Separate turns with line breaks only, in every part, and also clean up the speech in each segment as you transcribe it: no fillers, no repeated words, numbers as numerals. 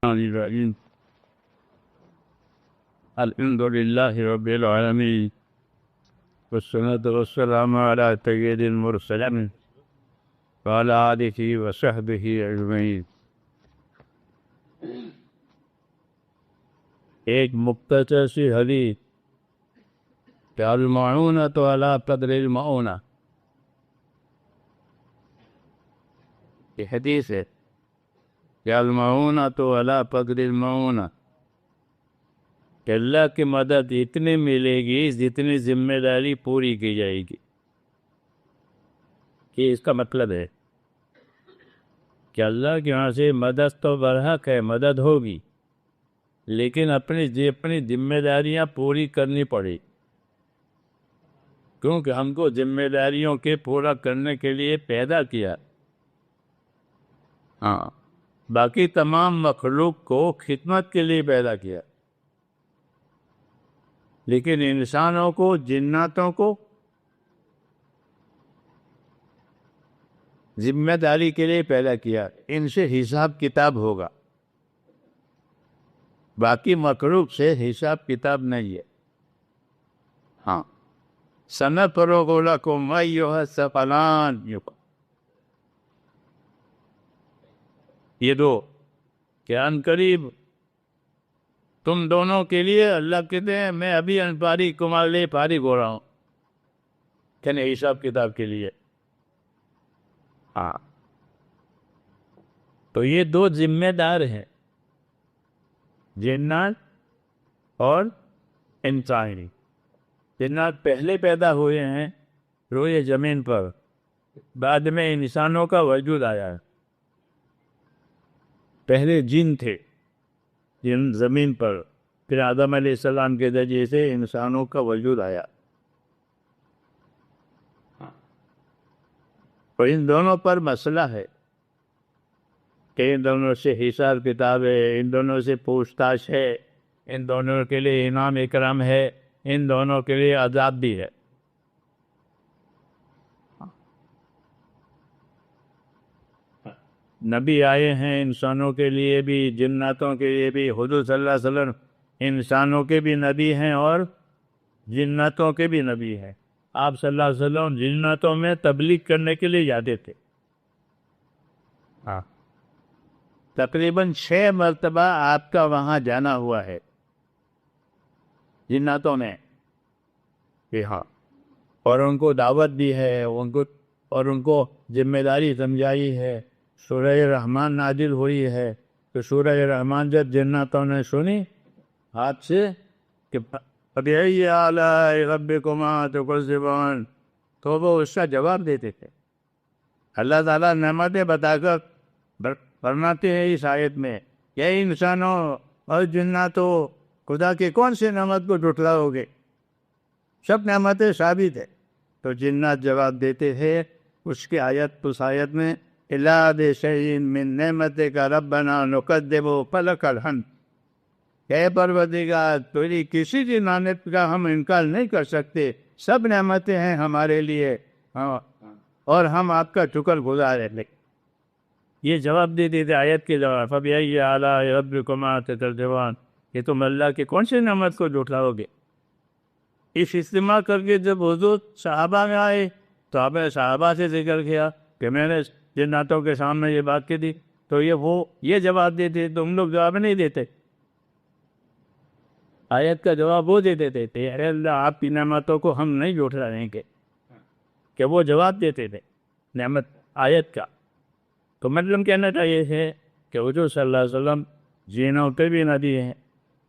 الرحيم. الحمد لله رب العالمين والصلاة والسلام على سيد المرسلين وعلى آله وصحبه أجمعين. ایک مختصر سی حدیث کہ المعونۃ علی قدر المعونہ، یہ حدیث ہے کہ المعونۃ علی قدر المعونہ، کہ اللہ کی مدد اتنی ملے گی جتنی ذمہ داری پوری کی جائے گی. کہ اس کا مطلب ہے کہ اللہ کے یہاں سے مدد تو برحق ہے، مدد ہوگی، لیکن اپنی ذمہ داریاں پوری کرنی پڑی، کیونکہ ہم کو ذمہ داریوں کے پورا کرنے کے لیے پیدا کیا. باقی تمام مخلوق کو خدمت کے لیے پیدا کیا، لیکن انسانوں کو، جناتوں کو ذمہ داری کے لیے پیدا کیا. ان سے حساب کتاب ہوگا، باقی مخلوق سے حساب کتاب نہیں ہے. سنفرغ لکم ایھا الثقلان، یہ دو کہ ان قریب تم دونوں کے لیے اللہ کہتے ہیں میں ابھی انپاری تمہارے لیے فارغ ہو رہا ہوں، کہنے حساب کتاب کے لیے. تو یہ دو ذمہ دار ہیں، جنات اور انسانی. جنات پہلے پیدا ہوئے ہیں روئے زمین پر، بعد میں انسانوں کا وجود آیا ہے. پہلے جن تھے، جن زمین پر، پھر آدم علیہ السلام کے ذریعے سے انسانوں کا وجود آیا. اور ان دونوں پر مسئلہ ہے کہ ان دونوں سے حساب کتاب ہے، ان دونوں سے پوچھ تاچھ ہے، ان دونوں کے لیے انعام اکرام ہے، ان دونوں کے لیے عذاب بھی ہے. نبی آئے ہیں انسانوں کے لیے بھی، جناتوں کے لیے بھی. حضور صلی اللہ علیہ وسلم انسانوں کے بھی نبی ہیں اور جناتوں کے بھی نبی ہیں. آپ صلی اللہ علیہ وسلم جناتوں میں تبلیغ کرنے کے لیے جاتے تھے. تقریباً 6 مرتبہ آپ کا وہاں جانا ہوا ہے جناتوں میں. اور ان کو دعوت دی ہے، ان کو ذمہ داری سمجھائی ہے. سورہ رحمان نازل ہوئی ہے، تو سورہ رحمان جب جناتوں نے سنی ہاتھ سے کہ فَبِأَيِّ آلَاءِ رَبِّكُمَا تُكَذِّبَانِ، تو وہ اس کا جواب دیتے تھے. اللہ تعالیٰ نعمتیں بتا کر فرماتے ہیں اس آیت میں کہ اے انسانوں اور جناتوں، خدا کے کون سے نعمت کو جھٹلاؤ گے؟ سب نعمتیں ثابت ہے. تو جنات جواب دیتے ہیں اس آیت میں اِلَّا بِشَيْءٍ مِّن نِّعْمَتِكَ رَبَّنَا نُكَذِّبُ فَلَكَ الْحَمْدُ، اے پروردگار تیری کسی بھی نعمت کا ہم انکار نہیں کر سکتے، سب نعمتیں ہیں ہمارے لیے، اور ہم آپ کا شکر گزار ہیں. یہ جواب دے دیتے آیت کے جواب. فَبِأَيِّ آلَاءِ رَبِّكُمَا تُكَذِّبَانِ، کہ تم اللہ کے کون سے نعمت کو جھٹلاؤ گے؟ اس اجتماع کر کے جب حضور صحابہ میں آئے تو آپ نے صحابہ سے ذکر کیا کہ میں نے جناتوں کے سامنے یہ بات کی تھی، تو یہ جواب دیتے، تم لوگ جواب نہیں دیتے. آیت کا جواب وہ دیتے تھے، اے اللہ آپ کی نعمتوں کو ہم نہیں جھٹلائیں گے، کہ وہ جواب دیتے تھے نعمت آیت کا. تو مطلب کہنا چاہیے ہے کہ حضور صلی اللہ علیہ وسلم جنوں کے بھی نبی ہیں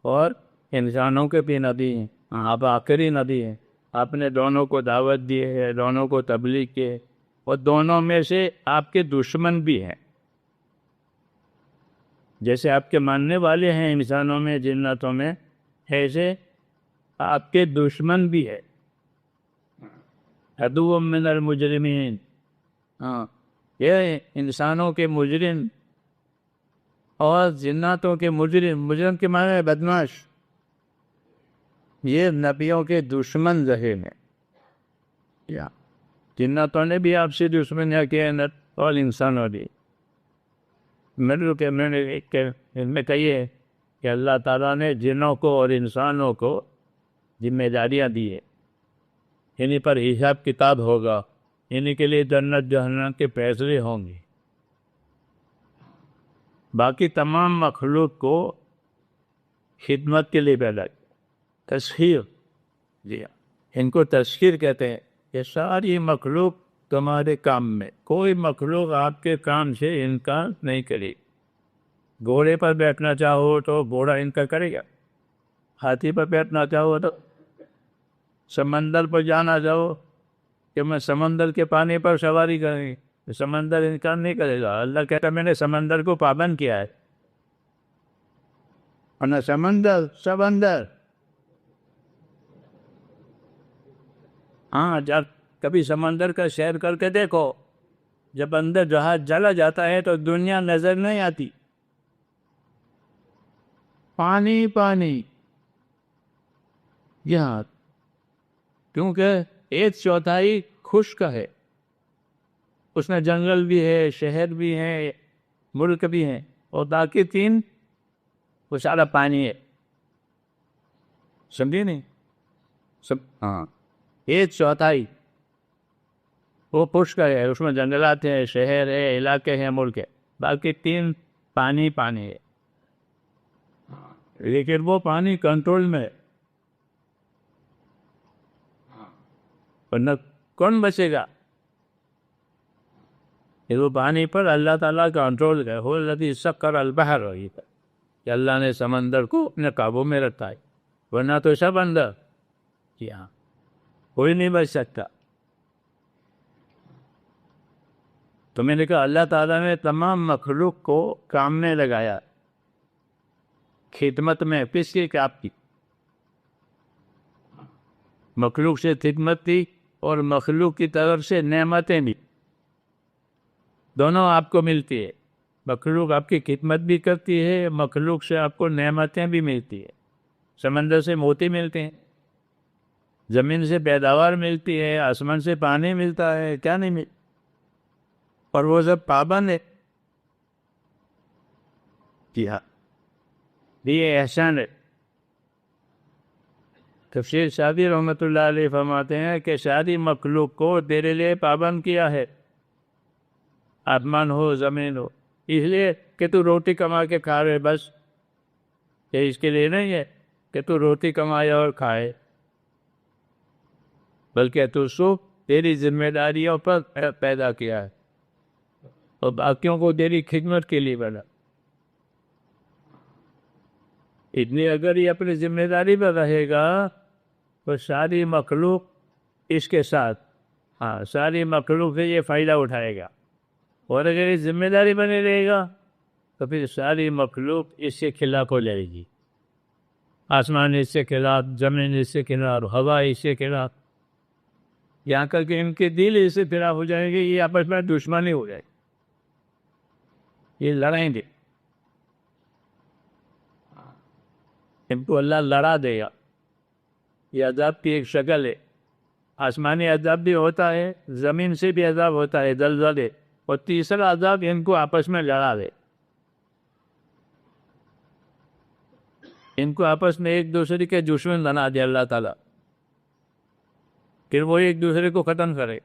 اور انسانوں کے بھی نبی ہیں. آپ آخری نبی ہیں. آپ نے دونوں کو دعوت دی ہے، دونوں کو تبلیغ کی ہے، اور دونوں میں سے آپ کے دشمن بھی ہیں. جیسے آپ کے ماننے والے ہیں انسانوں میں، جناتوں میں، ایسے آپ کے دشمن بھی ہے. عدو من المجرمین، یہ انسانوں کے مجرم اور جناتوں کے مجرم کے معنی ہے بدماش، یہ نبیوں کے دشمن رہے ہیں. جناتوں نے بھی آپ سے دشمنیاں کیا اور انسانوں بھی. میں نے ایک ان میں کہیے کہ اللہ تعالیٰ نے جنوں کو اور انسانوں کو ذمہ داریاں دی ہیں، انہیں پر حساب کتاب ہوگا، انہیں کے لیے جنت جہنم کے فیصلے ہوں گے۔ باقی تمام مخلوق کو خدمت کے لیے پیدا کیا، تسخیر، جی ہاں، ان کو تسخیر کہتے ہیں۔ یہ ساری مخلوق تمہارے کام میں، کوئی مخلوق آپ کے کام سے انکار نہیں کرے۔ گھوڑے پر بیٹھنا چاہو تو گھوڑا انکار کرے گا، ہاتھی پر بیٹھنا چاہو تو، سمندر پر جانا چاہو کہ میں سمندر کے پانی پر سواری کریں، سمندر انکار نہیں کرے گا۔ اللہ کہتا ہے میں نے سمندر کو پابند کیا ہے، ورنہ سمندر ہاں، جب کبھی سمندر کا سیر کر کے دیکھو، جب اندر جہاز چلا جاتا ہے تو دنیا نظر نہیں آتی، پانی پانی یہاں، کیونکہ 1/4 خشک ہے، اس میں جنگل بھی ہے، شہر بھی ہے، ملک بھی ہیں، اور باقی 3 وہ سارا پانی ہے، سمجھے نہیں؟ ہاں، 1/4 وہ خشک ہے، اس میں جنگلات ہیں، شہر ہے، علاقے ہیں، ملک ہے، باقی 3 پانی پانی ہے، لیکن وہ پانی کنٹرول میں ہے، ورنہ کون بچے گا؟ وہ پانی پر اللہ تعالیٰ کا کنٹرول ہے، هو الذی سخر البحر، کہ اللہ نے سمندر کو اپنے قابو میں رکھا ہے، ورنہ تو سب اندر، جی ہاں، کوئی نہیں بچ سکتا۔ تو میں نے کہا اللہ تعالیٰ نے تمام مخلوق کو کام میں لگایا، خدمت میں، کس کی؟ کہ آپ کی مخلوق سے خدمت تھی، اور مخلوق کی طرف سے نعمتیں بھی، دونوں آپ کو ملتی ہے، مخلوق آپ کی خدمت بھی کرتی ہے، مخلوق سے آپ کو نعمتیں بھی ملتی ہے، سمندر سے موتی ملتے ہیں، زمین سے پیداوار ملتی ہے، آسمان سے پانی ملتا ہے، کیا نہیں ملتا، اور وہ سب پابند ہے، جی ہاں، یہ احسان ہے۔ تفسیر سعدی رحمۃ اللہ علیہ فرماتے ہیں کہ ساری مخلوق کو تیرے لیے پابند کیا ہے، آسمان ہو، زمین ہو، اس لیے کہ تو روٹی کما کے کھا رہے، بس یہ اس کے لیے نہیں ہے کہ تو روٹی کمائے اور کھائے، بلکہ تو سو تیری ذمہ داریوں پر پیدا کیا ہے، اور باقیوں کو تیری خدمت کے لیے بنا۔ اتنی اگر یہ اپنی ذمہ داری پر رہے گا تو ساری مخلوق اس کے ساتھ، ہاں، ساری مخلوق سے یہ فائدہ اٹھائے گا، اور اگر یہ ذمہ داری بنے رہے گا تو پھر ساری مخلوق اس سے خلاف ہو جائے گی، آسمان اس سے خلاف، زمین اس سے خلاف، ہوا اس سے خلاف، یہاں کر کے ان کے دل اس سے خلاف ہو جائیں گے، یہ آپس میں دشمنی ہو جائے گی، یہ لڑائیں گے، ان کو اللہ لڑا دے گا۔ یہ عذاب کی ایک شکل ہے، آسمانی عذاب بھی ہوتا ہے، زمین سے بھی عذاب ہوتا ہے، زلزلے، اور تیسرا عذاب ان کو آپس میں لڑا دے، ان کو آپس میں ایک دوسرے کے دشمن بنا دے اللہ تعالیٰ، پھر وہ ایک دوسرے کو ختم کرے،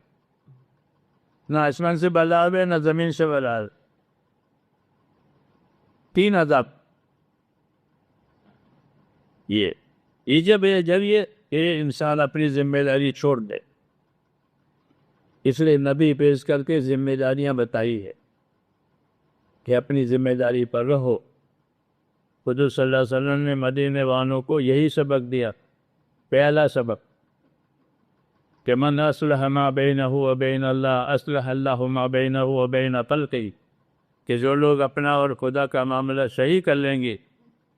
نہ آسمان سے بلا ہے، نہ زمین سے بلا ہے، 3 عذاب۔ یہ جب یہ انسان اپنی ذمہ داری چھوڑ دے، اس لیے نبی پیش کر کے ذمہ داریاں بتائی ہے کہ اپنی ذمہ داری پر رہو۔ حضور صلی اللہ علیہ وسلم نے مدینے والوں کو یہی سبق دیا، پہلا سبق، کہ من اصلح ما بینہ و بین اللہ اصلح اللہ ما بینہ و بین خلقہ، کہ جو لوگ اپنا اور خدا کا معاملہ صحیح کر لیں گے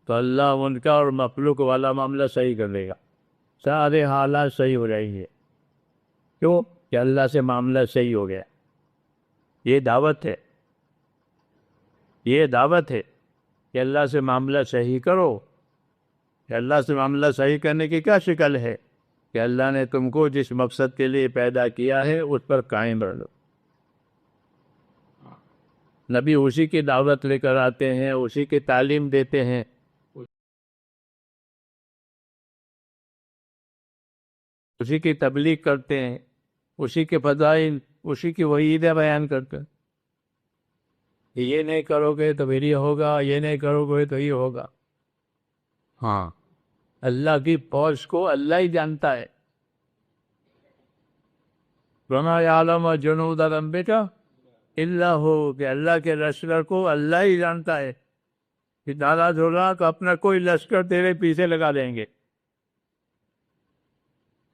تو اللہ ان کا اور مخلوق والا معاملہ صحیح کر لے گا، سارے حالات صحیح ہو جائیں گے، کیوں؟ کہ اللہ سے معاملہ صحیح ہو گیا۔ یہ دعوت ہے، یہ دعوت ہے کہ اللہ سے معاملہ صحیح کرو۔ کہ اللہ سے معاملہ صحیح کرنے کی کیا شکل ہے؟ کہ اللہ نے تم کو جس مقصد کے لیے پیدا کیا ہے اس پر قائم رہو، نبی اسی کی دعوت لے کر آتے ہیں، اسی کی تعلیم دیتے ہیں، اسی کی تبلیغ کرتے ہیں، اسی کے فضائل، اسی کی وعیدیں بیان کرتے ہیں۔ یہ نہیں کرو گے تو پھر یہ ہوگا، یہ نہیں کرو گے تو یہ ہوگا۔ ہاں، اللہ کی فوج کو اللہ ہی جانتا ہے۔ وَمَا يَعْلَمُ جُنُودَ رَبِّكَ إِلَّا هُوَ، کہ اللہ کے لشکر کو اللہ ہی جانتا ہے۔ کہ ناراض ہوگا تو اپنا کوئی لشکر تیرے پیچھے لگا دیں گے۔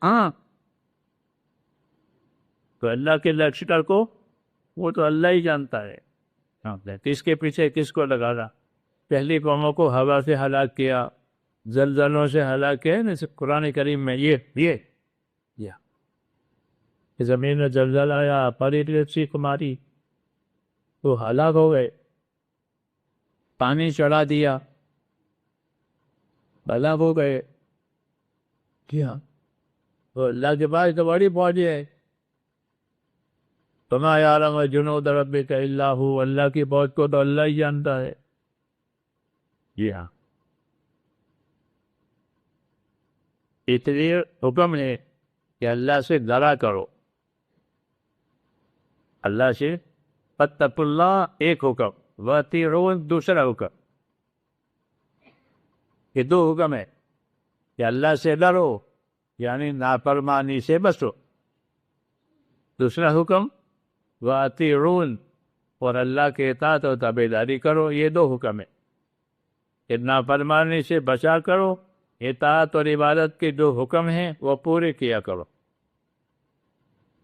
ہاں، تو اللہ کے لشکر کو وہ تو اللہ ہی جانتا ہے کس کے پیچھے کس کو لگانا۔ پہلی قوموں کو ہوا سے ہلاک کیا، زلزلوں سے ہلاک کیا، جیسے قرآن کریم میں یہ زمین میں زلزلہ آیا، پری چیخ ماری، تو ہلاک ہو گئے۔ پانی چڑھا دیا، ہلاک ہو گئے۔ کیا تو اللہ کے پاس تو بڑی فوج ہے۔ وَمَا يَعْلَمُ جُنُودَ رَبِّكَ إِلَّا هُوَ، اللہ کی فوج کو تو اللہ ہی جانتا ہے۔ جی ہاں، اس لیے حکم ہے کہ اللہ سے ڈرا کرو، اللہ سے فَاتَّقُوا اللَّهَ ایک حکم، وَأَطِیعُونِ دوسرا حکم۔ یہ دو حکم ہے کہ اللہ سے ڈرو یعنی نافرمانی سے بچو، دوسرا حکم وَأَطِیعُونِ اور اللہ کے اطاعت و تابعداری کرو۔ یہ دو حکم ہے کہ نافرمانی سے بچا کرو، اطاعت اور عبادت کے جو حکم ہیں وہ پورے کیا کرو۔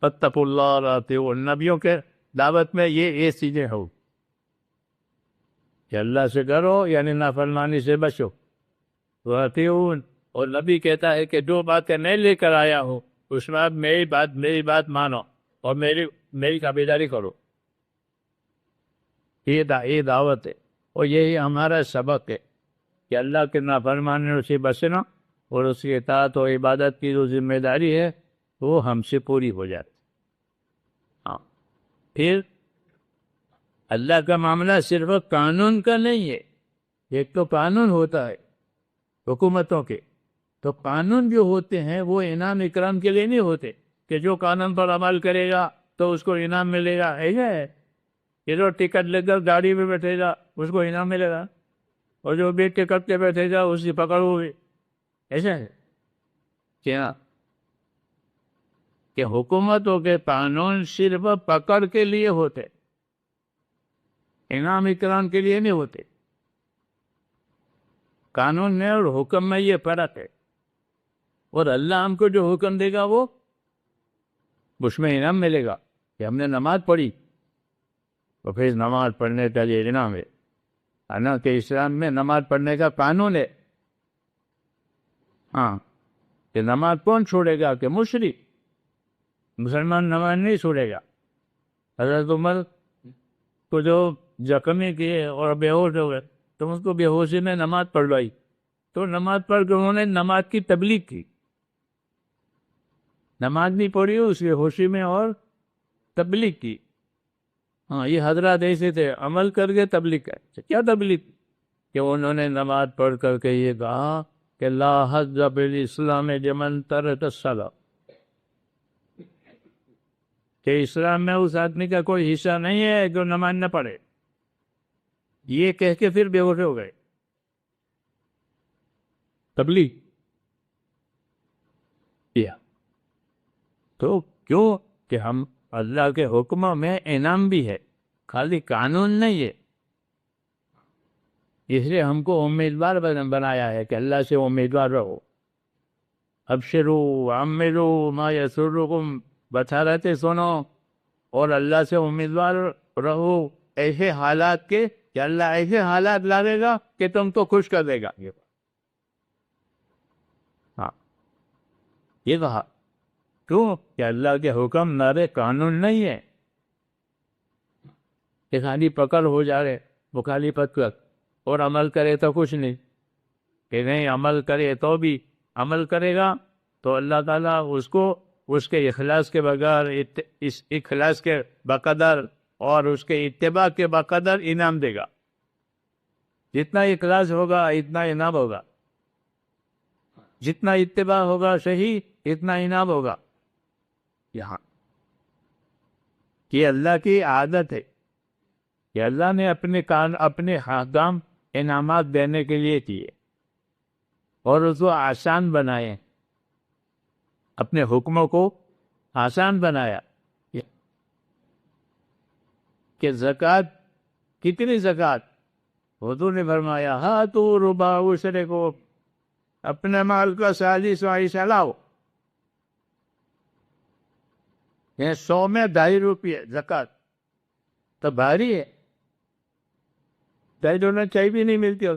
فَاتَّقُوا اللَّهَ وَأَطِیعُونِ، نبیوں کے دعوت میں یہ چیزیں ہو کہ اللہ سے ڈرو یعنی نافرمانی سے بچو، وَأَطِیعُونِ اور نبی کہتا ہے کہ جو باتیں میں لے کر آیا ہوں اس میں آپ میری بات مانو اور میری تابعداری کرو۔ یہ دعوت ہے اور یہی ہمارا سبق ہے کہ اللہ کے نافرمانی سے بچنا اور اس کی اطاعت و عبادت کی جو ذمہ داری ہے وہ ہم سے پوری ہو جاتی۔ ہاں، پھر اللہ کا معاملہ صرف قانون کا نہیں ہے۔ ایک تو قانون ہوتا ہے حکومتوں کے، تو قانون جو ہوتے ہیں وہ انعام اکرام کے لیے نہیں ہوتے کہ جو قانون پر عمل کرے گا تو اس کو انعام ملے گا، ایسا ہے کہ جو ٹکٹ لے کر گاڑی میں بیٹھے گا اس کو انعام ملے گا، اور جو بھی ٹکٹ کے بیٹھے گا اس کی پکڑ ہوگی، ایسا ہے کیا؟ کہ حکومتوں کے قانون صرف پکڑ کے لیے ہوتے، انعام اکرام کے لیے نہیں ہوتے۔ قانون میں اور حکم میں یہ فرق ہے، اور اللہ ہم کو جو حکم دے گا وہ اس میں انعام ملے گا کہ ہم نے نماز پڑھی تو پھر نماز پڑھنے کا یہ انعام ہے نا، کہ اسلام میں نماز پڑھنے کا قانون ہے۔ ہاں، کہ نماز کون چھوڑے گا؟ کہ مشرک، مسلمان نماز نہیں چھوڑے گا۔ حضرت عمر کو جو زخمی کیے اور بے ہوش ہو گئے تو اس کو بے ہوشی میں نماز پڑھوائی، تو نماز پڑھ کے انہوں نے نماز کی تبلیغ کی، نماز نہیں پڑھی اس کی ہوشی میں اور تبلیغ کی۔ ہاں، یہ حضرات ایسے تھے، عمل کر کے تبلیغ کر۔ کیا تبلیغ؟ کہ انہوں نے نماز پڑھ کر کے یہ کہا کہ لا حظ بالاسلام لمن ترک الصلاۃ، کہ اسلام میں اس آدمی کا کوئی حصہ نہیں ہے جو نماز نہ پڑھے۔ یہ کہہ کے پھر بے ہوش ہو گئے۔ تبلیغ کیا تو کیوں؟ کہ ہم اللہ کے حکموں میں انعام بھی ہے، خالی قانون نہیں ہے، اس لیے ہم کو امیدوار بنایا ہے کہ اللہ سے امیدوار رہو۔ ابشروا وعملوا ما یسرکم، بتا رہے تھے سنو، اور اللہ سے امیدوار رہو ایسے حالات کے کہ اللہ ایسے حالات لانے گا کہ تم کو خوش کر دے گا۔ ہاں، یہ کہا کیوں؟ کہ اللہ کے حکم نارے قانون نہیں ہے کہ خالی پکڑ ہو جا رہے مخالفت کر اور عمل کرے تو کچھ نہیں، کہ نہیں عمل کرے تو بھی عمل کرے گا تو اللہ تعالیٰ اس کو اس کے اخلاص کے بغیر، اس اخلاص کے بقدر اور اس کے اتباع کے بقدر انعام دے گا. جتنا اخلاص ہوگا اتنا انعام ہوگا، جتنا اتباع ہوگا صحیح اتنا انعام ہوگا. یہاں یہ اللہ کی عادت ہے کہ اللہ نے اپنے احکام انعامات دینے کے لیے کیے اور اس کو آسان بنائے، اپنے حکموں کو آسان بنایا. کہ زکوٰۃ، کتنی زکوٰۃ؟ حضور نے فرمایا ہاتو ربع عشرے کو، اپنے مال کا 40واں حصہ لاؤ. یہ 100 میں 2.5 روپے زکوٰۃ تو بھاری ہے، 2.5 ہونا چاہیے بھی نہیں ملتی.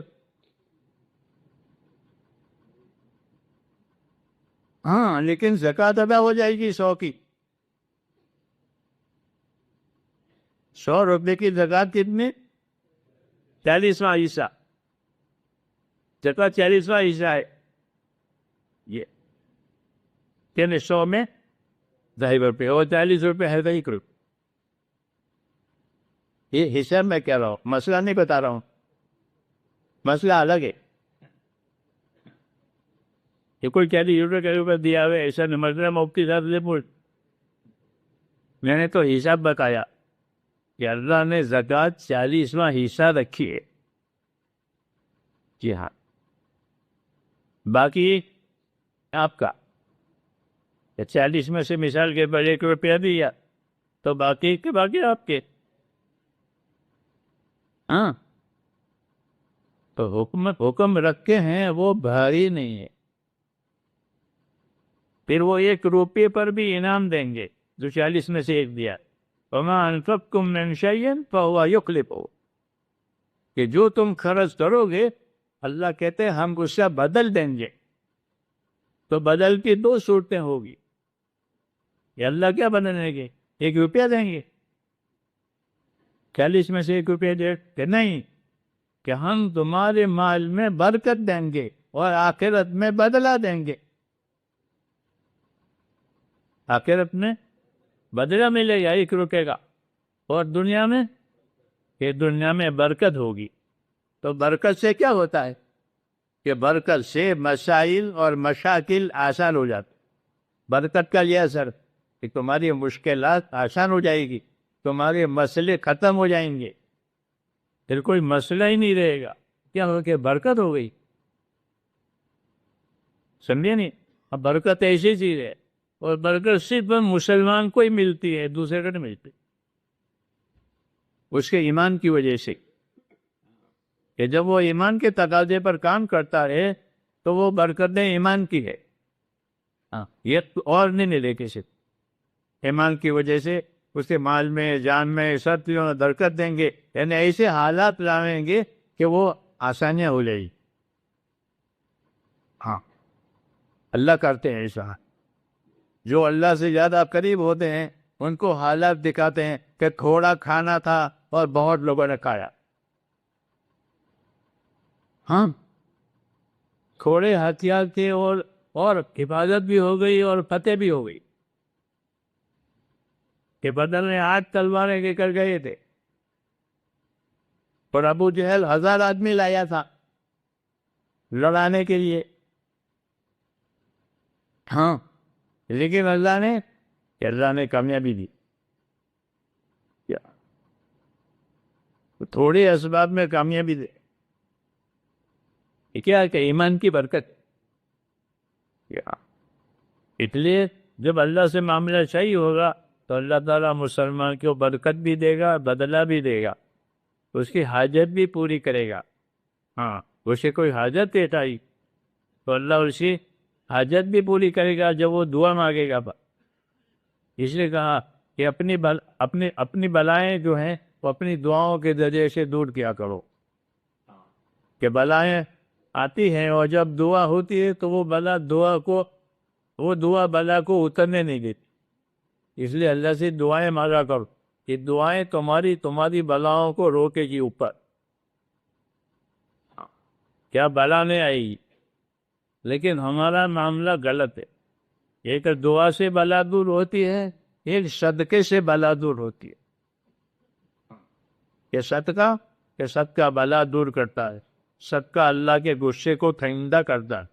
ہاں لیکن زکوٰۃ ادا ہو جائے گی 100 کی. 100 روپے کی زکوٰۃ کتنی؟ 40واں حصہ. زکوٰۃ 40واں حصہ ہے. یہ یعنی 100 میں 2.5 روپے اور 40 روپے ہے 1 روپے. یہ حصہ میں کہہ رہا ہوں، مسئلہ نہیں بتا رہا ہوں، مسئلہ الگ ہے. یہ کوئی 40 روپے دیا ہوئے ایسا نہیں. مسئلہ مفتی صاحب سے پوچھ، میں نے تو حساب بتایا کہ اللہ نے زکوٰۃ 40واں حصہ رکھی ہے. جی ہاں، باقی آپ کا 40 میں سے مثال کے بعد 1 روپیہ دیا تو باقی کے باقی آپ کے. ہاں تو حکم رکھے ہیں وہ بھاری نہیں ہے. پھر وہ 1 روپے پر بھی انعام دیں گے جو 40 میں سے 1 دیا. وَمَا أَنفَقْتُم مِّن شَيْءٍ فَهُوَ يُخْلِفُهُ، کہ جو تم خرچ کرو گے اللہ کہتے ہیں ہم اس سے بدل دیں گے. تو بدل کی 2 صورتیں ہوگی. یہ اللہ کیا بدلیں گے؟ 1 روپیہ دیں گے. 40 میں سے 1 روپیہ دے کہ نہیں، کہ ہم تمہارے مال میں برکت دیں گے اور آخرت میں بدلہ دیں گے. آخرت میں بدلہ ملے گا 1 روپے کا، اور دنیا میں کہ دنیا میں برکت ہوگی. تو برکت سے کیا ہوتا ہے کہ برکت سے مسائل اور مشاکل آسان ہو جاتے. برکت کا یہ اثر کہ تمہاری مشکلات آسان ہو جائے گی، تمہارے مسئلے ختم ہو جائیں گے، پھر کوئی مسئلہ ہی نہیں رہے گا. کیا ہو کہ برکت ہو گئی. سمجھے نہیں؟ اب برکت ایسی چیز ہے، اور برکت صرف مسلمان کو ہی ملتی ہے، دوسرے کو نہیں ملتی. اس کے ایمان کی وجہ سے کہ جب وہ ایمان کے تقاضے پر کام کرتا ہے تو وہ برکتیں ایمان کی ہے. ہاں یہ اور نہیں ملے کسی. ایمان کی وجہ سے اس کے مال میں، جان میں سب چیزوں میں برکت دیں گے. یعنی ایسے حالات لائیں گے کہ وہ آسانیاں ہو جائیں گی. ہاں اللہ کرتے ہیں ایسا. جو اللہ سے زیادہ قریب ہوتے ہیں ان کو حالات دکھاتے ہیں کہ تھوڑا کھانا تھا اور بہت لوگوں نے کھایا. ہاں تھوڑے ہتھیار تھے اور حفاظت بھی ہو گئی اور فتح بھی ہو گئی. کہ بدل نے 8 تلواریں لے کر گئے تھے اور ابو جہل 1000 آدمی لایا تھا لڑانے کے لیے. ہاں لیکن اللہ نے کامیابی دی. تھوڑے اسباب میں کامیابی دے. کیا کہ ایمان کی برکت. اس لیے جب اللہ سے معاملہ صحیح ہوگا تو اللہ تعالیٰ مسلمان کو برکت بھی دے گا، بدلہ بھی دے گا، اس کی حاجت بھی پوری کرے گا. ہاں اسے کوئی حاجت دیتا ہی تو اللہ اسی حاجت بھی پوری کرے گا جب وہ دعا مانگے گا. اس لیے کہا کہ اپنی بلائیں جو ہیں وہ اپنی دعاؤں کے ذریعے سے دور کیا کرو. کہ بلائیں آتی ہیں اور جب دعا ہوتی ہے تو وہ دعا بلا کو اترنے نہیں دیتی. اس لیے اللہ سے دعائیں مانگا کرو. یہ دعائیں تمہاری بلاؤں کو روکے گی اوپر. کیا بلا نہیں آئے گی، لیکن ہمارا معاملہ غلط ہے. ایک دعا سے بلا دور ہوتی ہے، ایک صدقے سے بلا دور ہوتی ہے. کہ صدقہ بلا دور کرتا ہے، صدقہ اللہ کے غصے کو ٹھنڈا کرتا ہے،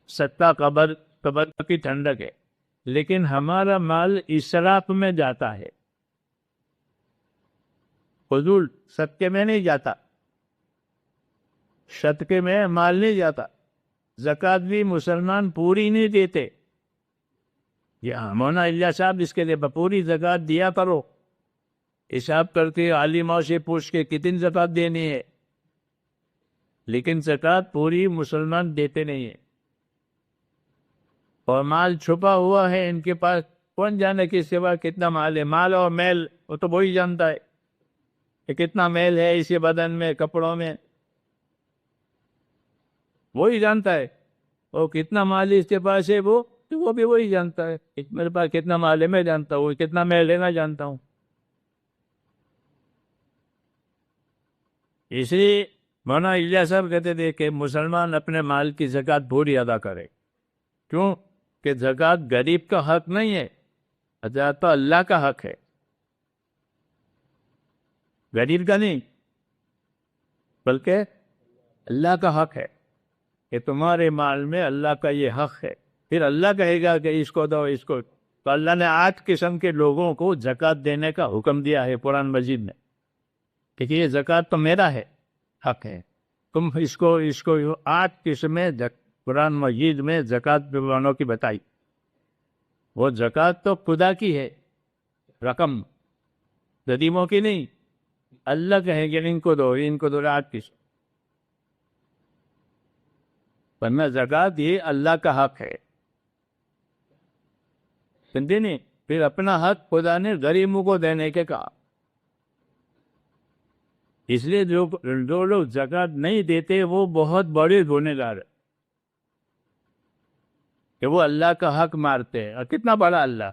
صدقہ قبر کی ٹھنڈک ہے۔ لیکن ہمارا مال اسراف میں جاتا ہے، فضول صدقے میں نہیں جاتا، صدقے میں مال نہیں جاتا۔ زکوٰۃ بھی مسلمان پوری نہیں دیتے۔ یہ مولانا الیاس صاحب اس کے لیے پوری زکوٰۃ دیا کرو، حساب کر کے عالموں سے پوچھ کے کتنی زکوٰۃ دینی ہے، لیکن زکوٰۃ پوری مسلمان دیتے نہیں ہیں۔ اور مال چھپا ہوا ہے ان کے پاس، کون جانے کے سوا کتنا مال ہے۔ مال اور میل وہ تو وہی جانتا ہے کہ کتنا میل ہے اسی بدن میں، کپڑوں میں، وہی جانتا ہے۔ اور کتنا مال اس کے پاس ہے وہ بھی وہی جانتا ہے۔ میرے پاس کتنا مال ہے میں جانتا ہوں، کتنا میل ہے میں جانتا ہوں۔ اس لیے مولانا الیاس صاحب کہتے تھے کہ مسلمان اپنے مال کی زکوٰۃ پوری ادا کرے۔ کیوں کہ زکوٰۃ غریب کا حق نہیں ہے، زکوٰۃ تو اللہ کا حق ہے، غریب کا نہیں، بلکہ اللہ کا حق ہے کہ تمہارے مال میں اللہ کا یہ حق ہے۔ پھر اللہ کہے گا کہ اس کو دو، اس کو۔ تو اللہ نے 8 قسم کے لوگوں کو زکوٰۃ دینے کا حکم دیا ہے قرآن مجید میں کہ یہ زکوٰۃ تو میرا ہے، حق ہے، تم اس کو 8 قسمیں قرآن مجید میں زکوٰۃ والوں کی بتائی۔ وہ زکوٰۃ تو خدا کی ہے، رقم غریبوں کی نہیں۔ اللہ کہے کہ ان کو دو 8 قسم، ورنہ زکوٰۃ یہ اللہ کا حق ہے، سمجھے نہیں؟ پھر اپنا حق خدا نے غریبوں کو دینے کے کہا۔ اس لیے جو لوگ زکوٰۃ نہیں دیتے وہ بہت بڑے گنہگار ہیں کہ وہ اللہ کا حق مارتے ہیں۔ اور کتنا بڑا اللہ!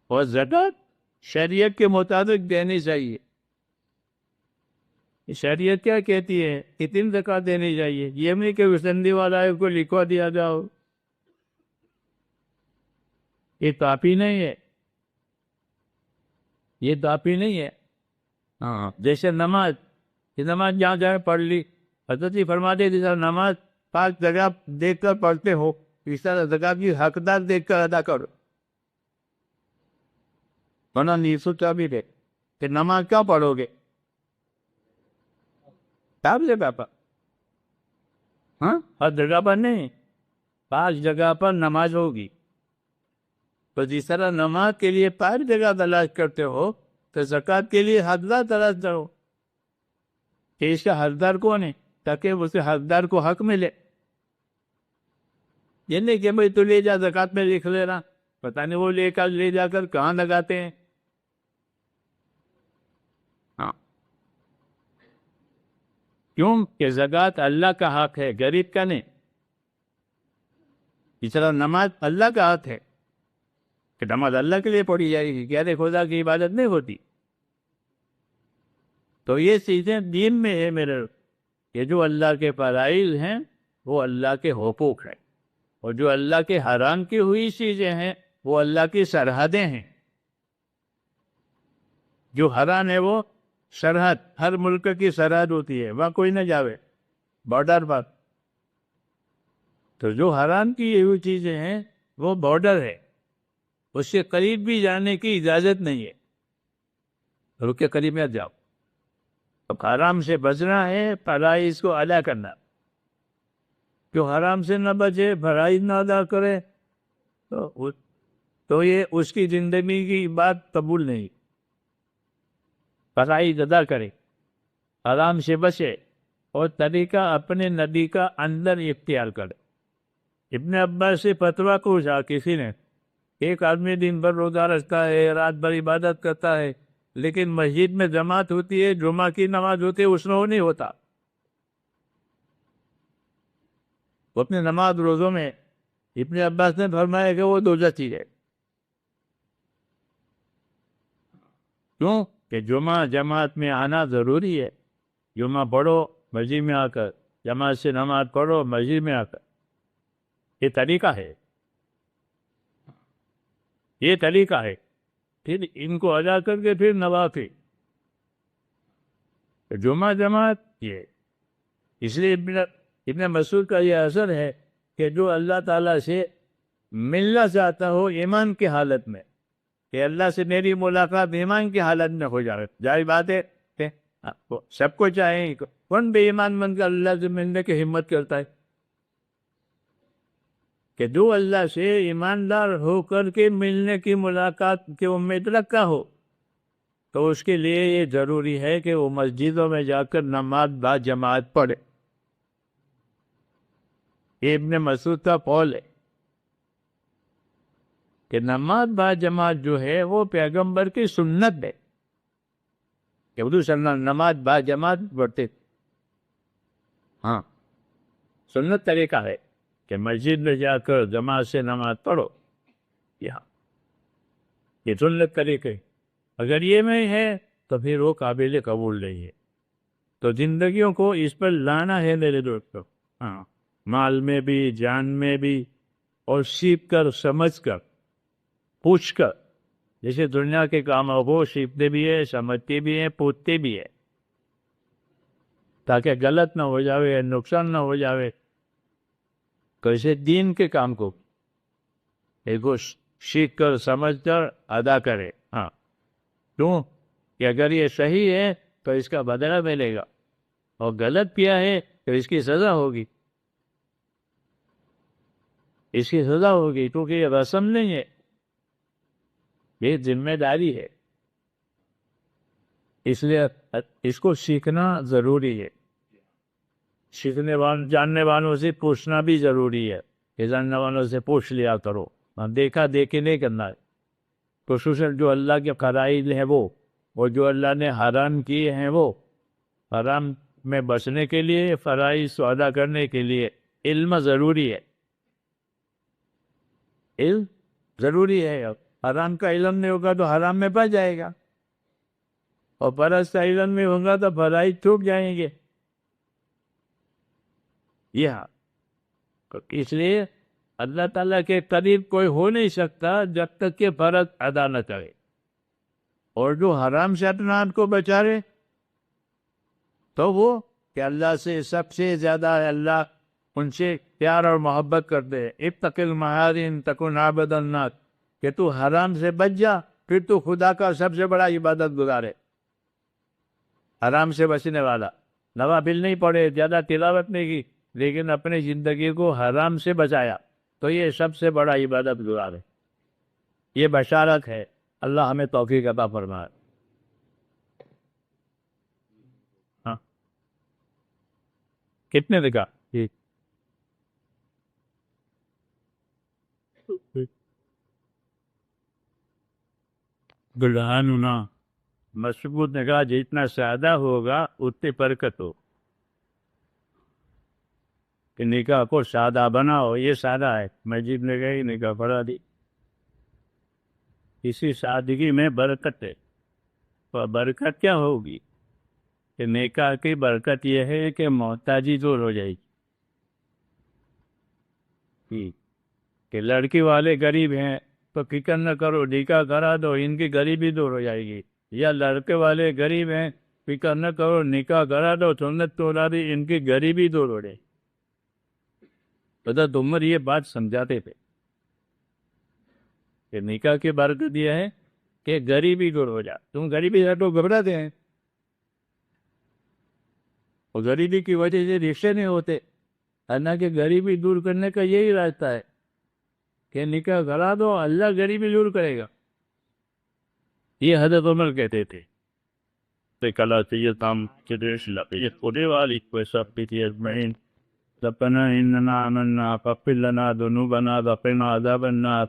اور زکوٰۃ شریعت کے مطابق دینی چاہیے۔ شریعت کیا کہتی ہے؟ کتنی زکوٰۃ دینی چاہیے؟ یہ نہیں کہ وسندی والا کو لکھوا دیا جاؤ، یہ کافی نہیں ہے، یہ کافی نہیں ہے۔ ہاں، جیسے نماز، یہ نماز جہاں جائے پڑھ لی، حضرت جی فرماتے تھے نماز 5 جگہ دیکھ کر پڑھتے ہو، اس طرح زکوٰۃ کی حقدار دیکھ کر ادا کرو۔ ورنہ نہیں سوچا بھی دے کہ نماز کیا پڑھو گے؟ کتاب سے پاپا، ہاں، ہر جگہ پر نہیں، 5 جگہ پر نماز ہوگی۔ تو جس طرح نماز کے لیے 5 جگہ تلاش کرتے ہو تو زکوٰۃ کے لیے حقدار تلاش کرو کہ اس کا حقدار کون ہے، تاکہ اس کے حقدار کو حق ملے۔ یہ نہیں کہ بھائی تو لے جا زکوٰۃ میں لکھ لینا، پتہ نہیں وہ لے جا کر کہاں لگاتے ہیں۔ ہاں، کیوں کہ زکوٰۃ اللہ کا حق ہے، غریب کا نہیں۔ اس طرح نماز اللہ کا حق ہے کہ نماز اللہ کے لیے پڑھی جائے گی، کیا خدا کی عبادت نہیں ہوتی؟ تو یہ چیزیں دین میں ہے میرے، یہ جو اللہ کے فرائض ہیں وہ اللہ کے حقوق ہیں، اور جو اللہ کے حرام کی ہوئی چیزیں ہیں وہ اللہ کی سرحدیں ہیں۔ جو حرام ہے وہ سرحد، ہر ملک کی سرحد ہوتی ہے، وہاں کوئی نہ جاوے، بارڈر پر۔ تو جو حرام کی ہوئی چیزیں ہیں وہ بارڈر ہے، اس سے قریب بھی جانے کی اجازت نہیں ہے، رک کے قریب میں جاؤ۔ تو حرام سے بچنا ہے، فرائض کو ادا کرنا۔ جو حرام سے نہ بچے، فرائض نہ ادا کرے تو یہ اس کی زندگی کی بات قبول نہیں۔ فرائض ادا کرے، حرام سے بچے، اور طریقہ اپنے نبی کا اندر اختیار کرے۔ ابن عباس سے فتویٰ پوچھا کسی نے، ایک آدمی دن بھر روزہ رکھتا ہے، رات بھر عبادت کرتا ہے، لیکن مسجد میں جماعت ہوتی ہے، جمعہ کی نماز ہوتی ہے، اس میں وہ نہیں ہوتا۔ وہ اپنے نماز روزوں میں، ابن عباس نے فرمایا کہ وہ دوزخی ہے۔ کیوں کہ جمعہ جماعت میں آنا ضروری ہے، جمعہ پڑھو مسجد میں آ کر، جماعت سے نماز پڑھو مسجد میں آ کر، یہ طریقہ ہے، یہ طریقہ ہے۔ پھر ان کو ادا کر کے پھر نوافل. جمعہ جماعت یہ اس لیے ابن مسعود کا یہ اثر ہے کہ جو اللہ تعالیٰ سے ملنا چاہتا ہو ایمان کی حالت میں، کہ اللہ سے میری ملاقات ایمان کی حالت میں ہو جائے. ظاہر بات ہے کہ سب کو چاہے، کون بے ایمان بن کر اللہ سے ملنے کی ہمت کرتا ہے؟ کہ جو اللہ سے ایماندار ہو کر کے ملنے کی ملاقات کی امید رکھا ہو تو اس کے لیے یہ ضروری ہے کہ وہ مسجدوں میں جا کر نماز با جماعت پڑھے. یہ ابن مسعود کا قول ہے کہ نماز با جماعت جو ہے وہ پیغمبر کی سنت ہے کہ حضور صلی اللہ علیہ وسلم نماز با جماعت پڑھتے. ہاں، سنت طریقہ ہے کہ مسجد میں جا کر جماعت سے نماز پڑھو. یہ سنت طریقے. اگر یہ میں ہے تو پھر وہ قابل قبول نہیں ہے. تو زندگیوں کو اس پر لانا ہے میرے دوستوں. ہاں، مال میں بھی، جان میں بھی، اور سیکھ کر، سمجھ کر، پوچھ کر. جیسے دنیا کے کاموں کو سیکھتے بھی ہے، سمجھتے بھی ہیں، پوچھتے بھی ہے، تاکہ غلط نہ ہو جاوے، نقصان نہ ہو جاوے. تو اسے دین کے کام کو سیکھ کر، سمجھ کر ادا کرے. ہاں، کیوں کہ اگر یہ صحیح ہے تو اس کا بدلہ ملے گا، اور غلط کیا ہے تو اس کی سزا ہوگی. اس کی سزا ہوگی کیونکہ یہ رسم نہیں ہے، یہ ذمہ داری ہے. اس لیے اس کو سیکھنا ضروری ہے. سیکھنے والوں، جاننے والوں سے پوچھنا بھی ضروری ہے کہ جاننے والوں سے پوچھ لیا کرو. دیکھا دیکھی نہیں کرنا ہے. خصوصاً جو اللہ کے فرائض ہیں وہ، اور جو اللہ نے حرام کیے ہیں وہ. حرام میں بچنے کے لیے، فرائض کو ادا کرنے کے لیے علم ضروری ہے. علم ضروری ہے. حرام کا علم نہیں ہوگا تو حرام میں پڑ جائے گا، اور فرض کا علم نہیں ہوگا تو فرائض چھوٹ جائیں گے. اس لیے اللہ تعالیٰ کے قریب کوئی ہو نہیں سکتا جب تک کہ فرض ادا نہ کرے. اور جو حرام سے اپنا آپ کو بچا رہے تو وہ کہ اللہ سے سب سے زیادہ اللہ ان سے پیار اور محبت کرتے ہیں. اتق المحارم تکن عبد الناس، کہ تو حرام سے بچ جا، پھر تو خدا کا سب سے بڑا عبادت گزارے. حرام سے بچنے والا، نوافل نہیں پڑھے، زیادہ تلاوت نہیں کی، لیکن اپنی زندگی کو حرام سے بچایا، تو یہ سب سے بڑا عبادت گزار ہے. یہ بشارت ہے. اللہ ہمیں توفیق عطا فرمائے. ہاں، کتنے دکھا؟ گلہاننا مسعود نے کہا جتنا سادہ ہوگا اتنی برکت ہو. کہ نکاح کو سادہ بناؤ. یہ سادہ ہے. مسجد نے گئی، نکاح پڑھا دی. اسی سادگی میں برکت ہے. تو برکت کیا ہوگی؟ کہ نکاح کی برکت یہ ہے کہ محتاجی دور ہو جائے گی. کہ لڑکی والے غریب ہیں تو فکر نہ کرو، نکاح کرا دو، ان کی غریبی دور ہو جائے گی. یا لڑکے والے غریب ہیں، فکر نہ کرو، نکاح کرا دو، سنت توڑا دی، ان کی غریبی دور ہو جائے گی. حضرت عمر یہ بات سمجھاتے تھے کہ نکاح کی برکت یہ ہے کہ غریبی دور ہو جائے. تم غریبی سے تو گھبراتے ہیں، اور غریبی کی وجہ سے رشتے نہیں ہوتے. حالانکہ غریبی دور کرنے کا یہی راستہ ہے کہ نکاح کرا دو، اللہ غریبی دور کرے گا. یہ حضرت عمر کہتے تھے. کلا سیدام خودے والی کو سب پیتی اجمعین. ربنا اننا آمنا فاغفر لنا ذنوبنا وقنا عذاب النار.